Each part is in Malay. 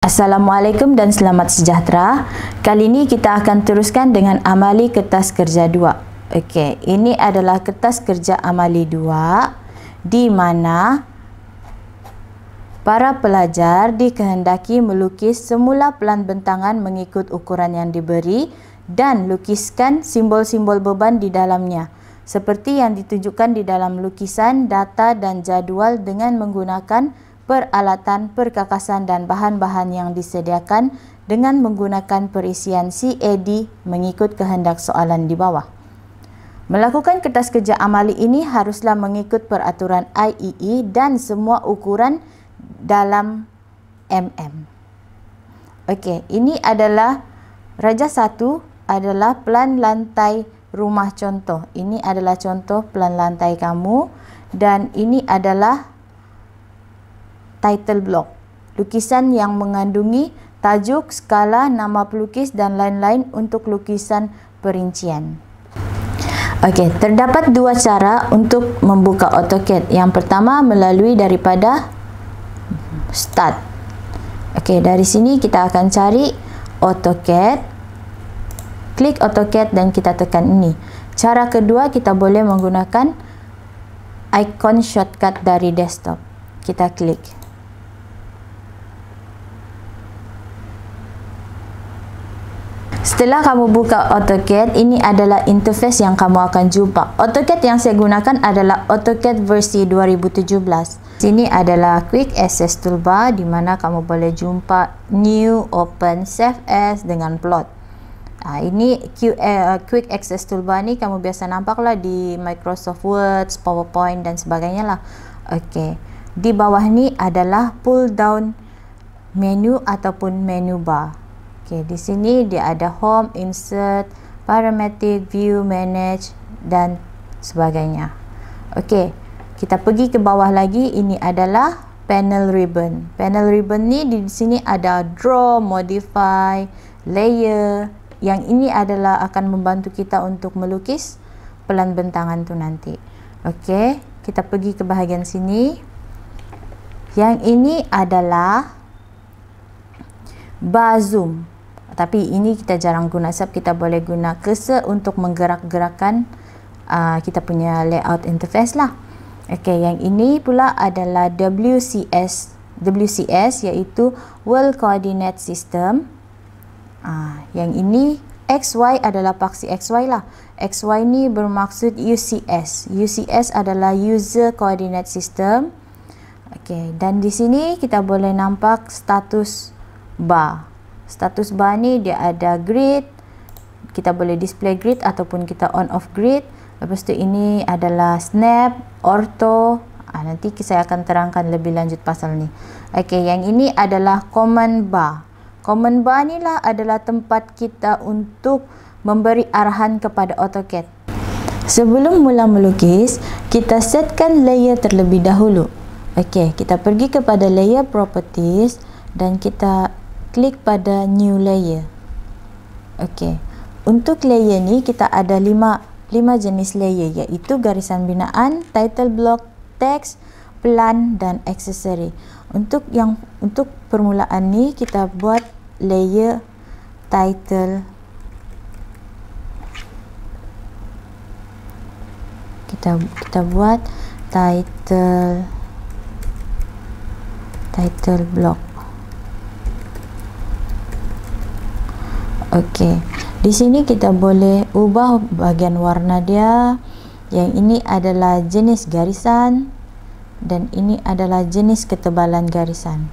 Assalamualaikum dan selamat sejahtera. Kali ini kita akan teruskan dengan amali kertas kerja 2. Okey, ini adalah kertas kerja amali 2 di mana para pelajar dikehendaki melukis semula pelan bentangan mengikut ukuran yang diberi dan lukiskan simbol-simbol beban di dalamnya seperti yang ditunjukkan di dalam lukisan, data dan jadual dengan menggunakan peralatan, perkakasan dan bahan-bahan yang disediakan dengan menggunakan perisian CAD mengikut kehendak soalan di bawah. Melakukan kertas kerja amali ini haruslah mengikut peraturan IEE dan semua ukuran dalam mm. Okey, ini adalah Raja 1 adalah pelan lantai rumah contoh. Ini adalah contoh pelan lantai kamu dan ini adalah title block, lukisan yang mengandungi tajuk, skala, nama pelukis dan lain-lain untuk lukisan perincian. Okey, terdapat dua cara untuk membuka AutoCAD. Yang pertama melalui daripada Start. Okey, dari sini kita akan cari AutoCAD, klik AutoCAD dan kita tekan ini. Cara kedua kita boleh menggunakan icon shortcut dari desktop. Kita klik. Setelah kamu buka AutoCAD, ini adalah interface yang kamu akan jumpa. AutoCAD yang saya gunakan adalah AutoCAD versi 2017. Sini adalah Quick Access Toolbar di mana kamu boleh jumpa New, Open, Save As dengan Plot. Ini Quick Access Toolbar ni kamu biasa nampaklah di Microsoft Word, PowerPoint dan sebagainya lah. Okey. Di bawah ni adalah pull down menu ataupun menu bar. Okey, di sini dia ada Home, Insert, Parametric, View, Manage dan sebagainya. Okey, kita pergi ke bawah lagi. Ini adalah Panel Ribbon. Panel Ribbon ni di sini ada Draw, Modify, Layer. Yang ini adalah akan membantu kita untuk melukis pelan bentangan tu nanti. Okey, kita pergi ke bahagian sini. Yang ini adalah bar zoom. Tapi ini kita jarang guna sebab kita boleh guna cursor untuk menggerak-gerakkan kita punya layout interface lah. Okey, yang ini pula adalah WCS iaitu World Coordinate System. Yang ini XY adalah paksi XY lah. XY ni bermaksud UCS. UCS adalah User Coordinate System. Okey, dan di sini kita boleh nampak status bar. Status bar ni dia ada grid. Kita boleh display grid ataupun kita on off grid. Lepas tu ini adalah snap, ortho. Nanti saya akan terangkan lebih lanjut pasal ni. Okey, yang ini adalah command bar. Command bar ni lah adalah tempat kita untuk memberi arahan kepada AutoCAD. Sebelum mula melukis, kita setkan layer terlebih dahulu. Okey, kita pergi kepada layer properties dan kita klik pada new layer. Okey. Untuk layer ni kita ada 5 jenis layer iaitu garisan binaan, title block, teks, pelan dan aksesori. Untuk permulaan ni kita buat layer title. Kita buat title block. Okey, di sini kita boleh ubah bahagian warna dia. Yang ini adalah jenis garisan dan ini adalah jenis ketebalan garisan.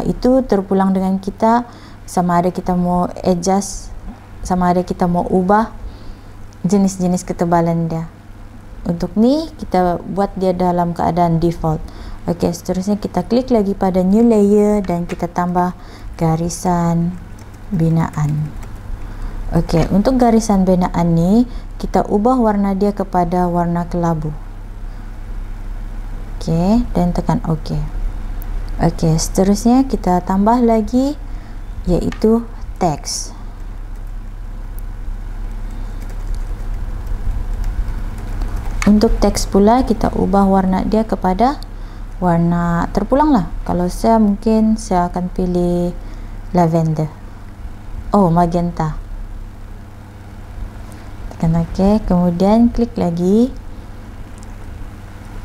Itu terpulang dengan kita sama ada kita mau adjust, sama ada kita mau ubah jenis-jenis ketebalan dia. Untuk ni kita buat dia dalam keadaan default. Okey, seterusnya kita klik lagi pada new layer dan kita tambah garisan binaan. Okey, untuk garisan binaan ni kita ubah warna dia kepada warna kelabu. Okey, dan tekan OK. Okey, seterusnya kita tambah lagi iaitu teks. Untuk teks pula kita ubah warna dia kepada warna terpulang lah. Kalau saya mungkin saya akan pilih lavender. Oh, magenta. Tekan OK, kemudian klik lagi,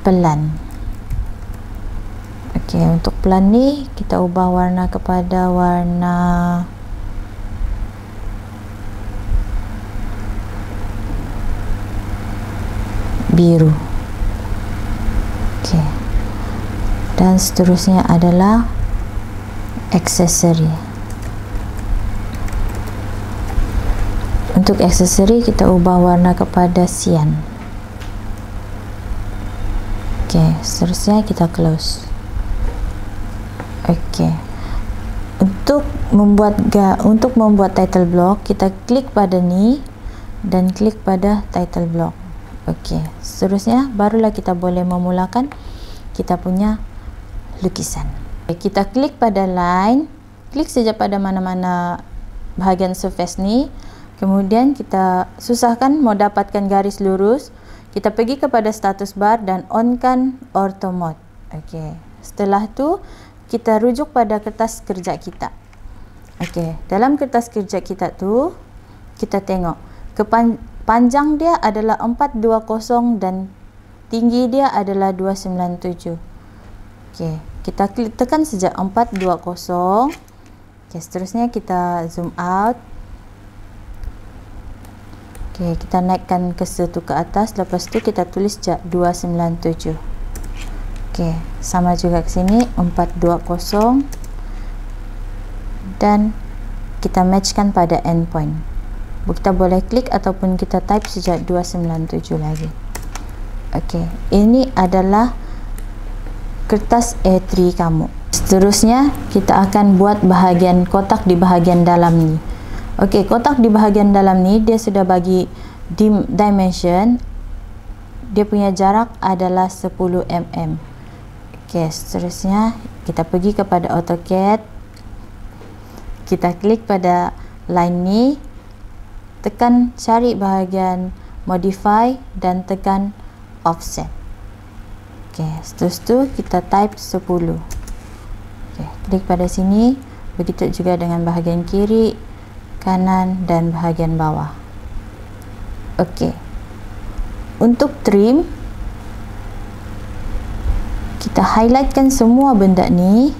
pelan. OK, untuk pelan ni kita ubah warna kepada warna biru. OK, dan seterusnya adalah aksesori. Untuk aksesori kita ubah warna kepada cyan. OK, seterusnya kita close. OK, untuk membuat title block, kita klik pada ni dan klik pada title block. OK, seterusnya barulah kita boleh memulakan kita punya lukisan. Kita klik pada line, klik saja pada mana-mana bahagian surface ni. Kemudian kita susahkan mau dapatkan garis lurus, kita pergi kepada status bar dan onkan auto mode. OK, setelah tu kita rujuk pada kertas kerja kita. OK, dalam kertas kerja kita tu kita tengok panjang dia adalah 420 dan tinggi dia adalah 297. OK, kita klik tekan saja 420. OK, seterusnya kita zoom out. OK, kita naikkan cursor tu ke atas, lepas tu kita tulis 297. OK, sama juga ke sini 420 dan kita matchkan pada endpoint. Kita boleh klik ataupun kita type saja 297 lagi. OK, ini adalah kertas A3 kamu. Seterusnya kita akan buat bahagian kotak di bahagian dalam ni. OK, kotak di bahagian dalam ni dia sudah bagi dimension, dia punya jarak adalah 10 mm. OK, seterusnya kita pergi kepada AutoCAD, kita klik pada line ni, tekan cari bahagian modify dan tekan offset. OK, seterus tu kita type 10. OK, klik pada sini, begitu juga dengan bahagian kiri, kanan dan bahagian bawah. OK, untuk trim kita highlightkan semua benda ni,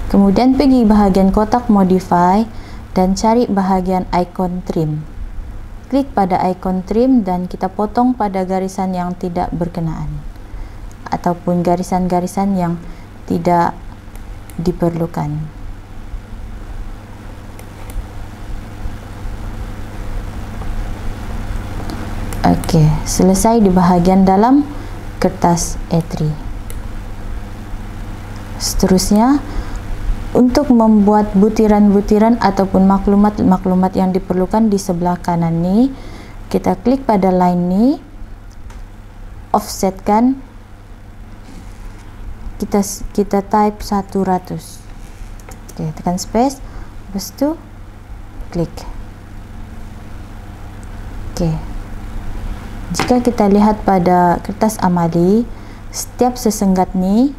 kemudian pergi bahagian kotak modify dan cari bahagian icon trim. Klik pada icon trim dan kita potong pada garisan yang tidak berkenaan ataupun garisan-garisan yang tidak diperlukan. OK, selesai di bahagian dalam kertas A3. Seterusnya, untuk membuat butiran-butiran ataupun maklumat-maklumat yang diperlukan di sebelah kanan ni, kita klik pada line ni, offsetkan, kita type 100. OK, tekan space, lepas tu klik. OK, jika kita lihat pada kertas amali, setiap sesenggat ni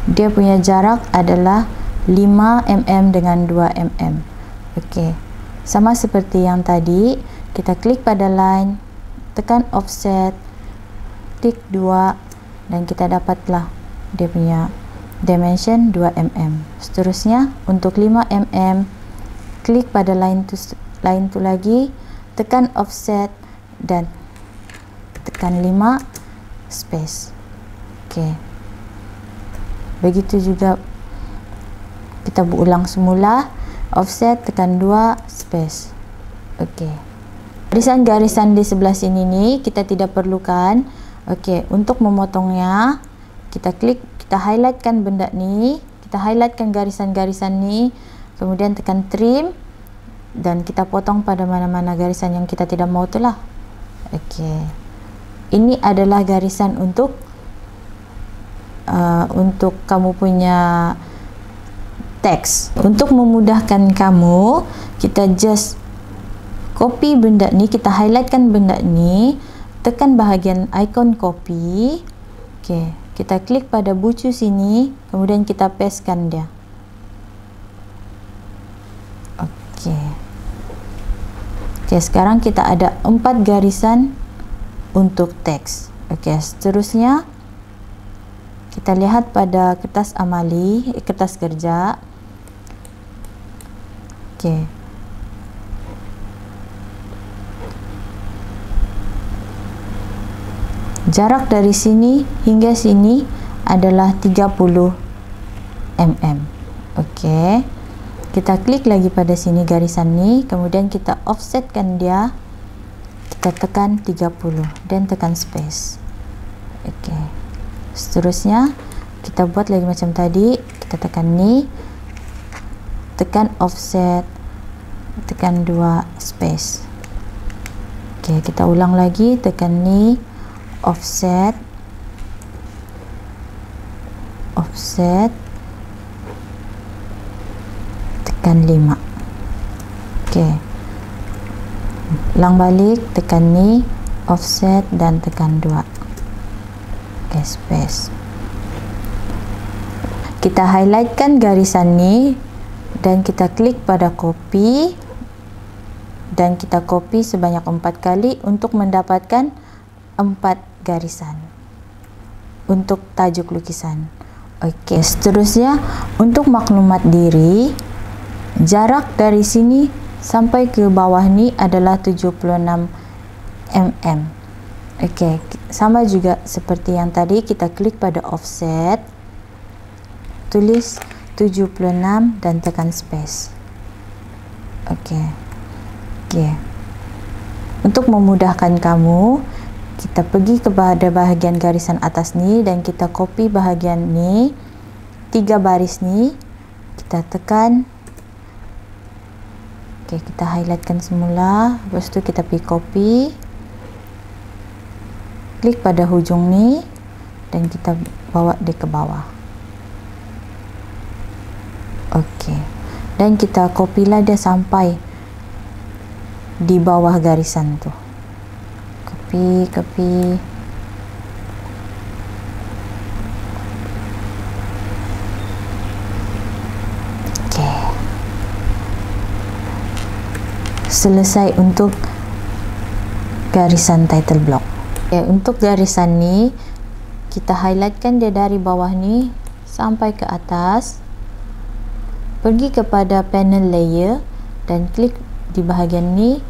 dia punya jarak adalah 5 mm dengan 2 mm. OK, sama seperti yang tadi, kita klik pada line, tekan offset, klik 2 dan kita dapatlah dia punya dimension 2 mm. Seterusnya untuk 5 mm, klik pada line tu lagi, tekan offset dan tekan 5 space. OK, begitu juga kita berulang semula, offset, tekan 2 space. OK, garisan-garisan di sebelah sini ni kita tidak perlukan. OK, untuk memotongnya kita klik, kita highlightkan benda ni, kita highlightkan garisan-garisan ni, kemudian tekan trim dan kita potong pada mana-mana garisan yang kita tidak mau tu lah. OK, ini adalah garisan untuk kamu punya teks. Untuk memudahkan kamu, kita just copy benda ni, kita highlightkan benda ni, tekan bahagian ikon copy. Okey, kita klik pada bucu sini, kemudian kita pastekan dia. Okey. Okey, sekarang kita ada 4 garisan untuk teks. Okey, seterusnya kita lihat pada kertas amali, kertas kerja. Okey. Jarak dari sini hingga sini adalah 30 mm. Okey. Kita klik lagi pada sini garisan ni, kemudian kita offsetkan dia. Kita tekan 30 dan tekan space. Okey. Seterusnya kita buat lagi macam tadi, kita tekan ni, tekan offset, tekan 2 space. Okey, kita ulang lagi, tekan ni, offset, offset, tekan 5. Okey, ulang balik, tekan ni, offset dan tekan 2. Okey, space. Kita highlightkan garisan ni dan kita klik pada copy dan kita copy sebanyak 4 kali untuk mendapatkan 4 garisan untuk tajuk lukisan. Okey, seterusnya untuk maklumat diri, jarak dari sini sampai ke bawah ni adalah 76 mm. Okey, sama juga seperti yang tadi, kita klik pada offset, tulis 76 dan tekan space. Okey. Okey. Untuk memudahkan kamu, kita pergi kepada bahagian garisan atas ni dan kita copy bahagian ni, 3 baris ni, kita tekan. Okey, kita highlightkan semula, lepas tu kita pergi copy, klik pada hujung ni dan kita bawa dia ke bawah. Okey, dan kita copy lah dia sampai di bawah garisan tu. Copy. Okey. Selesai untuk garisan title block. Okay, untuk garisan ni kita highlightkan dia dari bawah ni sampai ke atas. Pergi kepada panel layer dan klik di bahagian ni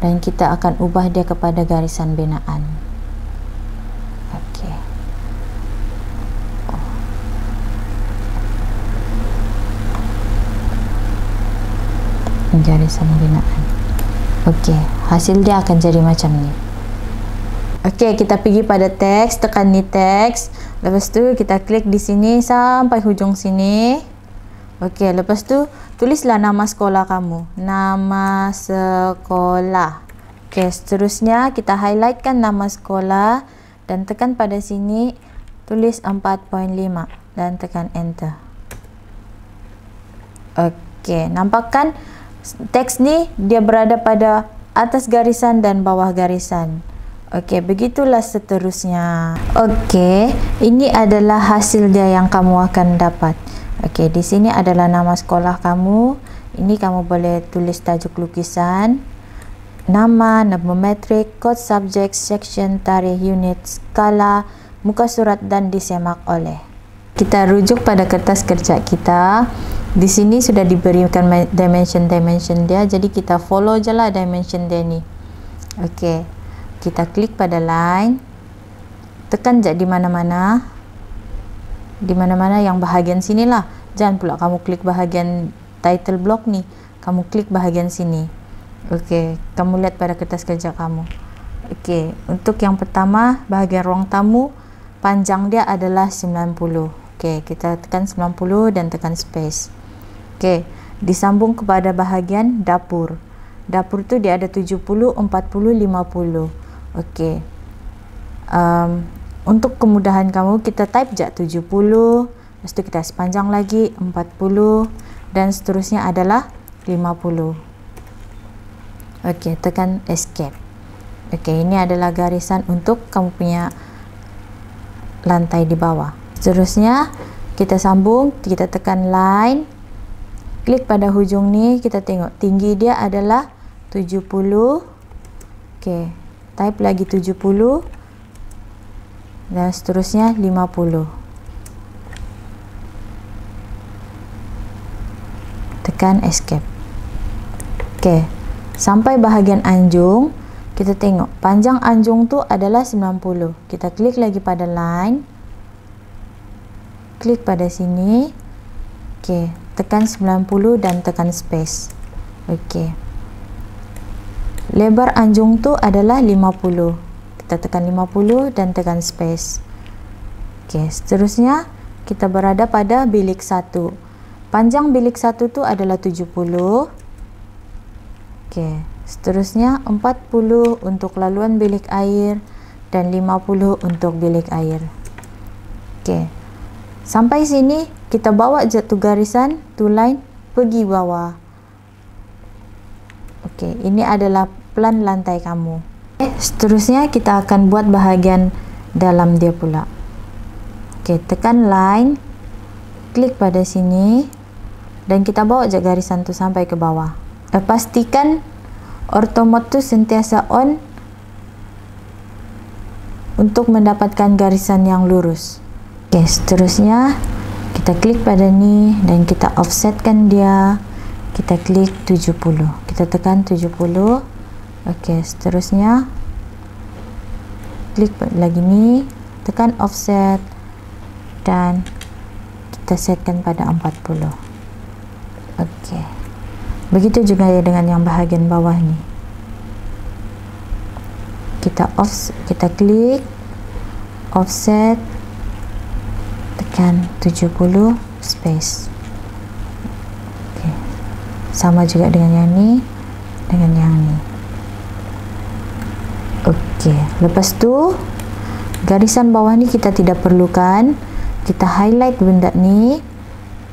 dan kita akan ubah dia kepada garisan binaan. Okey. Garisan binaan. Okey, hasil dia akan jadi macam ni. Okey, kita pergi pada teks, tekan ni teks. Lepas tu kita klik di sini sampai hujung sini. Okey, lepas tu tulislah nama sekolah kamu. Nama sekolah. Okey, seterusnya kita highlightkan nama sekolah dan tekan pada sini, tulis 4.5 dan tekan enter. Okey, nampakkan teks ni dia berada pada atas garisan dan bawah garisan. Okey, begitulah seterusnya. Okey, ini adalah hasil dia yang kamu akan dapat. Okey, di sini adalah nama sekolah kamu. Ini kamu boleh tulis tajuk lukisan, nama, nama metrik, kod subjek, section, tarikh, unit, skala, muka surat dan disemak oleh. Kita rujuk pada kertas kerja kita. Di sini sudah diberikan dimension dia, jadi kita follow je lah dimension dia ni. Okey, kita klik pada line, tekan je di mana-mana. Di mana-mana yang bahagian sini lah. Jangan pula kamu klik bahagian title block ni, kamu klik bahagian sini. Okey, kamu lihat pada kertas kerja kamu. Okey, untuk yang pertama bahagian ruang tamu, panjang dia adalah 90. Okey, kita tekan 90 dan tekan space. Okey, disambung kepada bahagian dapur. Dapur tu dia ada 70, 40, 50. Okey. Untuk kemudahan kamu, kita type je 70, lepas tu kita sepanjang lagi 40 dan seterusnya adalah 50. Okey, tekan escape. Okey, ini adalah garisan untuk kamu punya lantai di bawah. Seterusnya kita sambung, kita tekan line, klik pada hujung ni, kita tengok tinggi dia adalah 70. Okey, type lagi 70 dan seterusnya 50. Tekan escape. Okey, sampai bahagian anjung, kita tengok panjang anjung tu adalah 90. Kita klik lagi pada line, klik pada sini. Okey, tekan 90 dan tekan space. Okey, lebar anjung tu adalah 50. Kita tekan 50 dan tekan space. Okey, seterusnya kita berada pada bilik 1. Panjang bilik 1 tu adalah 70. Okey, seterusnya 40 untuk laluan bilik air dan 50 untuk bilik air. Okey, sampai sini kita bawa je tu garisan, tu line pergi bawah. Okey, ini adalah plan lantai kamu. Seterusnya kita akan buat bahagian dalam dia pula. Okey, tekan line, klik pada sini dan kita bawa je garisan tu sampai ke bawah. Pastikan auto mode tu sentiasa on untuk mendapatkan garisan yang lurus. Okey, seterusnya kita klik pada ni dan kita offsetkan dia. Kita klik 70. Kita tekan 70. Okey, seterusnya klik lagi ni, tekan offset dan kita setkan pada 40. Okey, begitu juga dengan yang bahagian bawah ni. Kita klik offset, tekan 70 space. Okay. Sama juga dengan yang ni, dengan yang ni. Okey, lepas tu garisan bawah ni kita tidak perlukan. Kita highlight benda ni,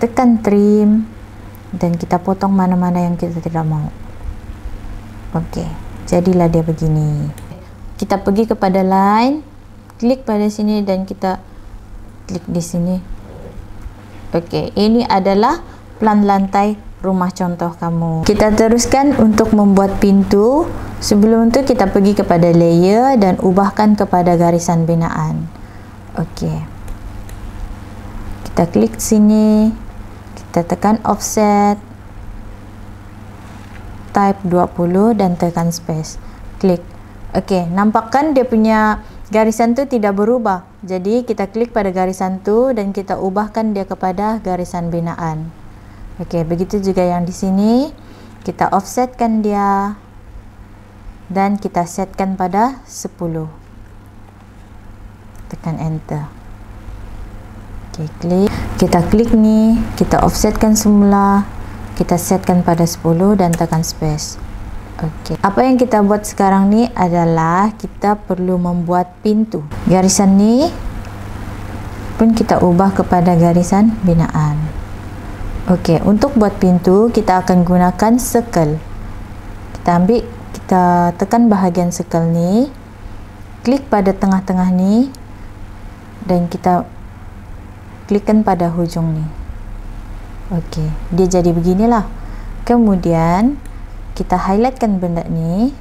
tekan trim dan kita potong mana-mana yang kita tidak mau. Okey, jadilah dia begini. Kita pergi kepada line, klik pada sini dan kita klik di sini. Okey, ini adalah plan lantai rumah contoh kamu. Kita teruskan untuk membuat pintu. Sebelum tu kita pergi kepada layer dan ubahkan kepada garisan binaan. Okey, kita klik sini, kita tekan offset, type 20 dan tekan space, klik. Okey, nampakkan dia punya garisan tu tidak berubah. Jadi kita klik pada garisan tu dan kita ubahkan dia kepada garisan binaan. Okey, begitu juga yang di sini. Kita offsetkan dia dan kita setkan pada 10. Tekan enter. Okey, klik. Kita klik ni, kita offsetkan semula. Kita setkan pada 10 dan tekan space. Okey, apa yang kita buat sekarang ni adalah kita perlu membuat pintu. Garisan ni pun kita ubah kepada garisan binaan. Okey, untuk buat pintu kita akan gunakan circle. Kita tekan bahagian circle ni, klik pada tengah-tengah ni dan kita klikkan pada hujung ni. Okey, dia jadi beginilah. Kemudian kita highlightkan benda ni,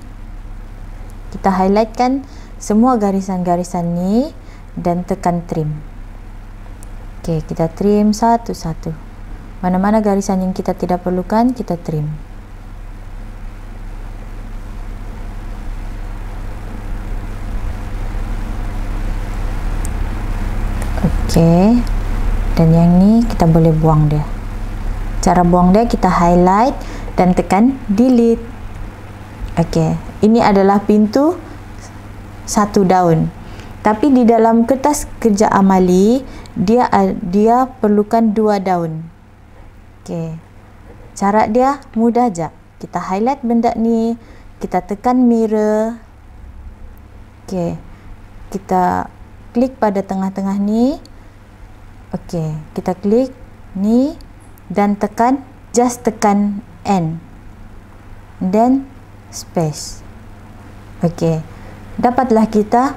kita highlightkan semua garisan-garisan ni dan tekan trim. Okey, kita trim satu-satu. Mana-mana garisan yang kita tidak perlukan, kita trim. Okey, dan yang ni kita boleh buang dia. Cara buang dia, kita highlight dan tekan delete. Okey, ini adalah pintu satu daun. Tapi di dalam kertas kerja amali dia perlukan 2 daun. Okey, cara dia mudah aja. Kita highlight benda ni, kita tekan mirror. Okey, kita klik pada tengah-tengah ni. Okey, kita klik ni dan tekan, just tekan N dan space. Okey, dapatlah kita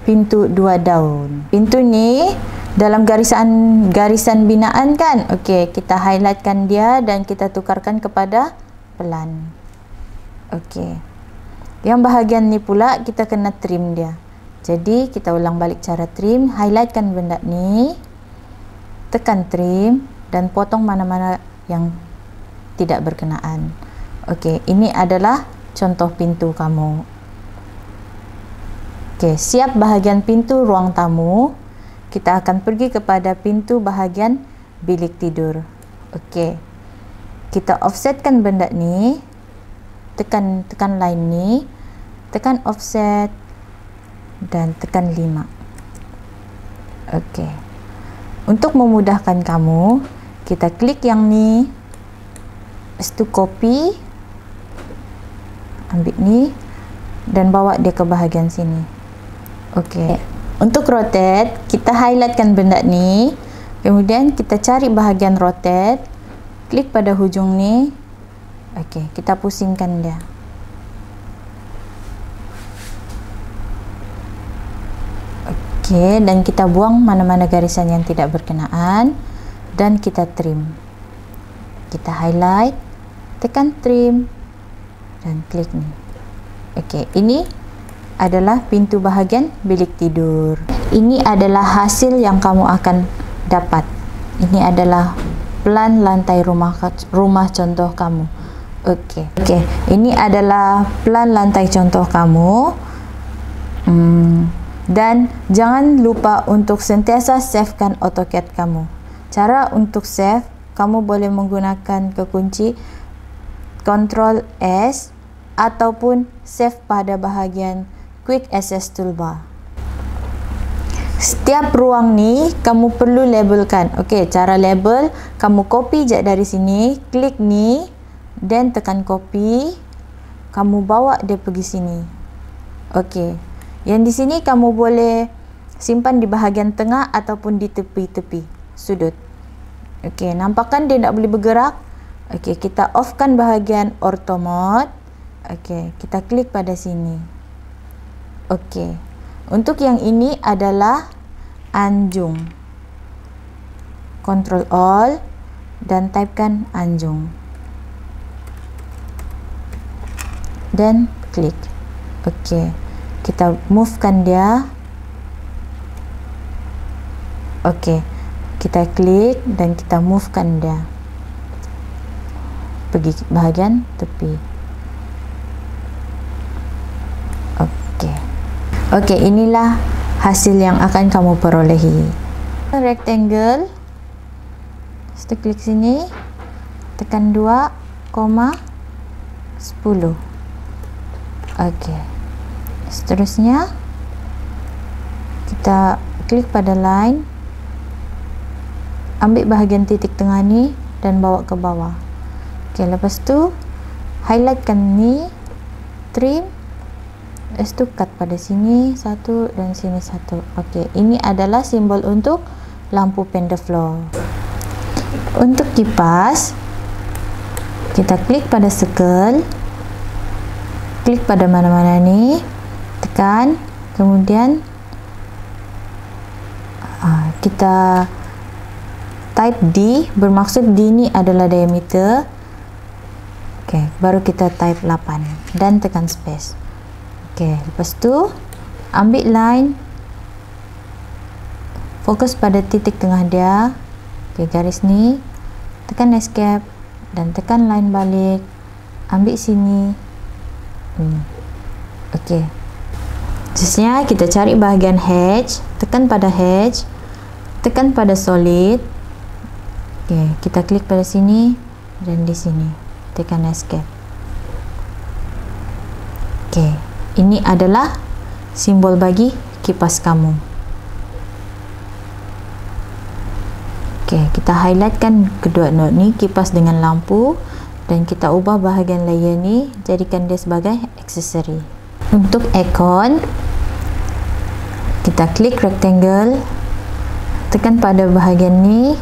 pintu 2 daun. Pintu ni dalam garisan binaan kan. Okey, kita highlightkan dia dan kita tukarkan kepada pelan. Okey. Yang bahagian ni pula kita kena trim dia. Jadi kita ulang balik cara trim, highlightkan benda ni, tekan trim dan potong mana-mana yang tidak berkenaan. Okey, ini adalah contoh pintu kamu. Okey, siap bahagian pintu ruang tamu. Kita akan pergi kepada pintu bahagian bilik tidur. Okey. Kita offsetkan benda ni. Tekan line ni. Tekan offset dan tekan 5. Okey. Untuk memudahkan kamu, kita klik yang ni. Lepas tu copy. Ambil ni dan bawa dia ke bahagian sini. Okey. Untuk rotate, kita highlightkan benda ni. Kemudian kita cari bahagian rotate. Klik pada hujung ni. Okey, kita pusingkan dia. Okey, dan kita buang mana-mana garisan yang tidak berkenaan dan kita trim. Kita highlight, tekan trim dan klik ni. Okey, ini adalah pintu bahagian bilik tidur. Ini adalah hasil yang kamu akan dapat. Ini adalah plan lantai rumah contoh kamu. Okey. Ini adalah plan lantai contoh kamu. Dan jangan lupa untuk sentiasa savekan AutoCAD kamu. Cara untuk save, kamu boleh menggunakan kekunci Ctrl S ataupun save pada bahagian Quick Access Toolbar. Setiap ruang ni kamu perlu labelkan. Okey, cara label, kamu copy je dari sini, klik ni dan tekan copy. Kamu bawa dia pergi sini. Okey. Yang di sini kamu boleh simpan di bahagian tengah ataupun di tepi-tepi sudut. Okey, nampakkan dia tak boleh bergerak. Okey, kita offkan bahagian ortho mode. Okey, kita klik pada sini. Okey. Untuk yang ini adalah anjung. Ctrl Alt dan typekan anjung. Dan klik. Okey. Kita movekan dia. Okey. Kita klik dan kita movekan dia. Pergi bahagian tepi. Okey, inilah hasil yang akan kamu perolehi. Rectangle. Kita klik sini. Tekan 2,10. Okey. Seterusnya kita klik pada line. Ambil bahagian titik tengah ni dan bawa ke bawah. Okey, lepas tu highlightkan ni, trim. Lepas tu cut pada sini satu dan sini satu. Okey, ini adalah simbol untuk lampu pendefloor. Untuk kipas, kita klik pada circle, klik pada mana-mana ni, tekan, kemudian kita type D, bermaksud D ni adalah diameter. Okey, baru kita type 8 dan tekan space. Okey, lepas tu ambil line, fokus pada titik tengah dia. Okey, garis ni, tekan escape dan tekan line balik, ambil sini. Okey, seterusnya kita cari bahagian hedge, tekan pada hedge, tekan pada solid. Okey, kita klik pada sini dan di sini, tekan escape. Okey, ini adalah simbol bagi kipas kamu. Okey, kita highlightkan kedua node ni, kipas dengan lampu, dan kita ubah bahagian layer ni, jadikan dia sebagai aksesori. Untuk aircon, kita klik rectangle, tekan pada bahagian ni,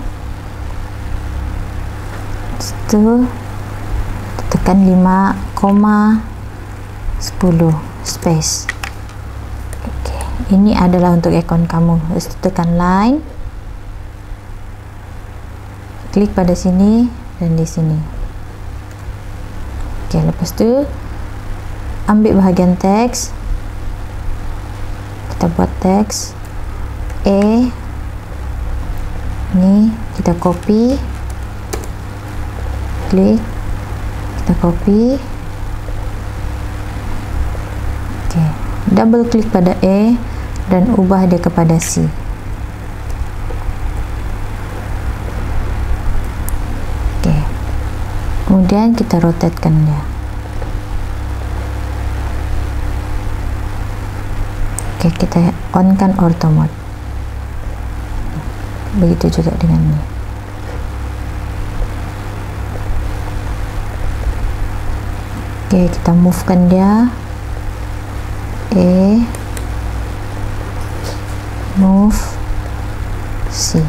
tekan 5,10. space. Okay. Ini adalah untuk ikon kamu. Lepas tu tekan line, klik pada sini dan di sini. Okay, lepas tu ambil bahagian teks, kita buat teks A, ni kita copy, klik, kita copy. Okay, double klik pada A dan ubah dia kepada C. Okay, kemudian kita rotatekan dia. Okay, kita on-kan auto mode. Begitu juga dengan ni. Okay, kita move-kan dia. A, move C,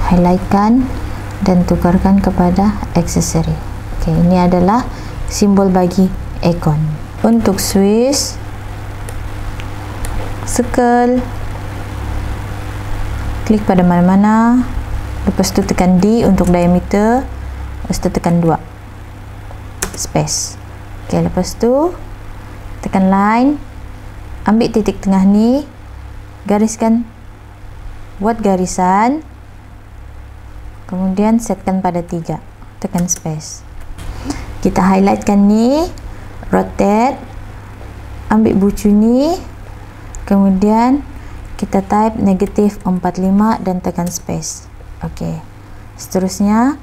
highlightkan dan tukarkan kepada aksesori. Okay, ini adalah simbol bagi ikon. Untuk Swiss, circle, klik pada mana-mana, lepas tu tekan D untuk diameter, lepas tu tekan 2 space. Ok, lepas tu tekan line, ambil titik tengah ni, gariskan, buat garisan, kemudian setkan pada 3, tekan space. Kita highlightkan ni, rotate, ambil bucu ni, kemudian kita type -45 dan tekan space. Ok, seterusnya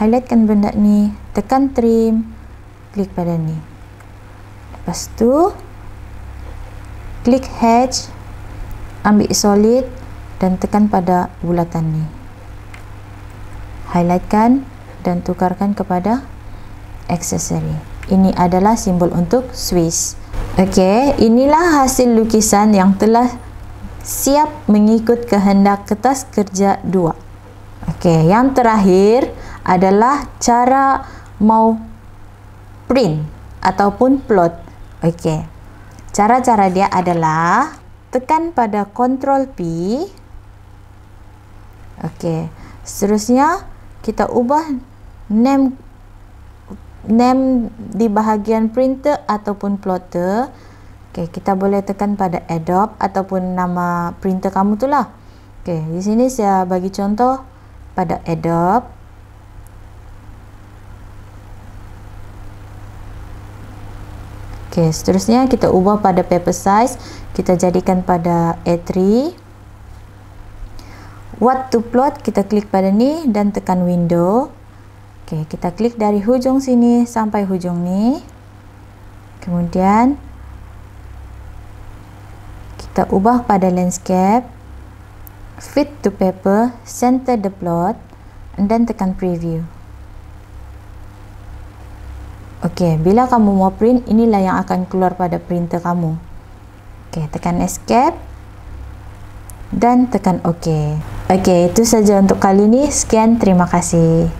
highlightkan benda ni, tekan trim, klik pada ni, lepas tu klik hatch, ambil solid dan tekan pada bulatan ni, highlightkan dan tukarkan kepada aksesori. Ini adalah simbol untuk Swiss. Okey, inilah hasil lukisan yang telah siap mengikut kehendak kertas kerja 2. Okey, yang terakhir adalah cara mau print ataupun plot. Okey, cara-cara dia adalah tekan pada Ctrl P. Okey, seterusnya kita ubah name di bahagian printer ataupun plotter. Okay, kita boleh tekan pada Adobe ataupun nama printer kamu tu lah. Okay, di sini saya bagi contoh pada Adobe. Okay, seterusnya kita ubah pada paper size, kita jadikan pada A3. What to plot, kita klik pada ni dan tekan window. Okay, kita klik dari hujung sini sampai hujung ni. Kemudian kita ubah pada landscape, fit to paper, center the plot, dan tekan preview. Okey, bila kamu mau print, inilah yang akan keluar pada printer kamu. Okey, tekan escape dan tekan OK. Okey, itu saja untuk kali ini. Sekian, terima kasih.